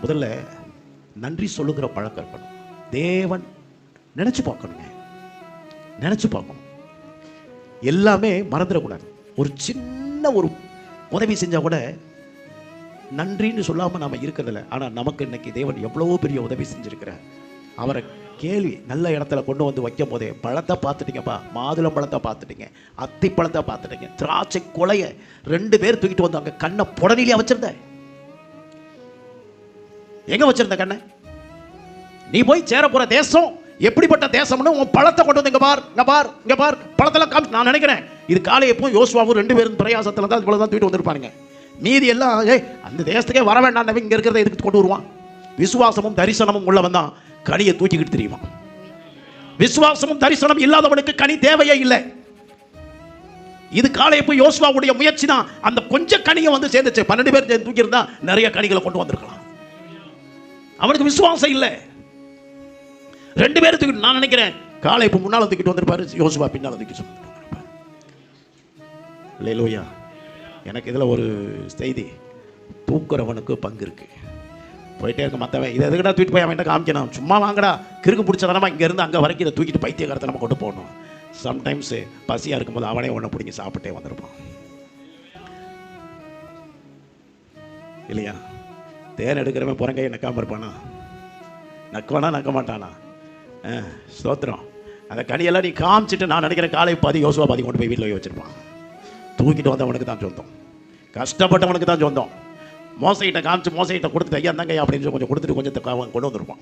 முதல்ல நன்றி சொல்லுகிற பழக்கம் இருக்கணும். தேவன் நினைச்சு பார்க்கணுங்க, நினைச்சு பார்க்கணும். எல்லாமே மறந்துடக்கூடாது. ஒரு சின்ன ஒரு உதவி செஞ்சா கூட நன்றின்னு சொல்லாமல் நாம் இருக்கிறதில்ல. ஆனால் நமக்கு இன்னைக்கு தேவன் எவ்வளவோ பெரிய உதவி செஞ்சிருக்கிறார். அவரை கேள்வி நல்ல இடத்துல கொண்டு வந்து வைக்கும் போதே பழத்தை பார்த்துட்டீங்கப்பா, மாதுளம் பழத்தை பார்த்துட்டீங்க, அத்தி பழத்தை பார்த்துட்டீங்க, திராட்சை கொலைய 2 பேர் தூக்கிட்டு வந்தாங்க. கண்ணை புடனிலையா வச்சிருந்த? எங்க வச்சிருந்த கண்ணை? நீ போய் சேர போற தேசம் எப்படிப்பட்ட தேசம்னு உன் பழத்தை கொண்டு வந்து இங்க பார், இங்க பார், இங்க பார், பழத்தெல்லாம் காமிச்சு. நான் நினைக்கிறேன் இது காலையப்பும் யோசுவாவும் 2 பேரும் பிரயாசத்துல தான் இவ்வளவுதான் தூக்கிட்டு வந்திருப்பாருங்க. மீதி எல்லாம் அந்த தேசத்துக்கே வர வேண்டாம், இங்க இருக்கிறத எதுக்கு கொண்டு வருவான்? விசுவாசமும் தரிசனமும் உள்ளவன் தான் கனியை தூக்கிக்கிட்டு தெரியுமா? விசுவாசமும் தரிசனம் இல்லாதவனுக்கு கனி தேவையே இல்லை. இது காலையப்பு யோசுவாவுடைய முயற்சி தான். அந்த கொஞ்சம் கனியை வந்து சேர்ந்துச்சு. 12 பேர் தூக்கி இருந்தா நிறைய கனிகளை கொண்டு வந்திருக்கலாம். அவனுக்கு விசுவாசம் இல்லை. 2 பேரும் தூக்கிட்டு, நான் நினைக்கிறேன் காலையப்பு முன்னால தூக்கிட்டு வந்திருப்பாரு, யோசுவா பின்னால தூக்கி வந்திருப்பாரு. அல்லேலூயா. எனக்கு இதில் ஒரு செய்தி, தூக்குறவனுக்கு பங்கு இருக்கு. போயிட்டே இருக்க மற்றவன் இதை எதுக்கடா தூக்கிட்டு போய் அவன்கிட்ட காமிக்கணும், சும்மா வாங்கடா, கிறுக்கு பிடிச்சதனமா இங்கேருந்து அங்கே வரைக்கும் இதை தூக்கிட்டு பைத்தியக்காரத்தை நம்ம கொண்டு போகணும். சம்டைம்ஸு பசியாக இருக்கும்போது அவனே ஒன்று பிடிங்கி சாப்பிட்டே வந்திருப்பான் இல்லையா? தேன் எடுக்கிறவன் புறங்கையை நக்காமல் இருப்பானா? நக்குவானா நக்க மாட்டானா? ஸ்தோத்திரம். அந்த கனியெல்லாம் நீ காமிச்சிட்டு, நான் நினைக்கிறேன் காலை பாதி யோசுவா பாதி கொண்டு போய் வீட்டில் போய் வச்சிருப்பான். தூக்கிட்டு வந்தவனுக்கு தான் சொந்தம், கஷ்டப்பட்டவனுக்கு தான் சொந்தம். மோசைகிட்ட காமிச்சு மோசைகிட்ட கொடுத்துட்டு ஐயா தாங்க அப்படின்னு கொஞ்சம் கொடுத்துட்டு கொஞ்சம் கொண்டு வந்திருப்பான்.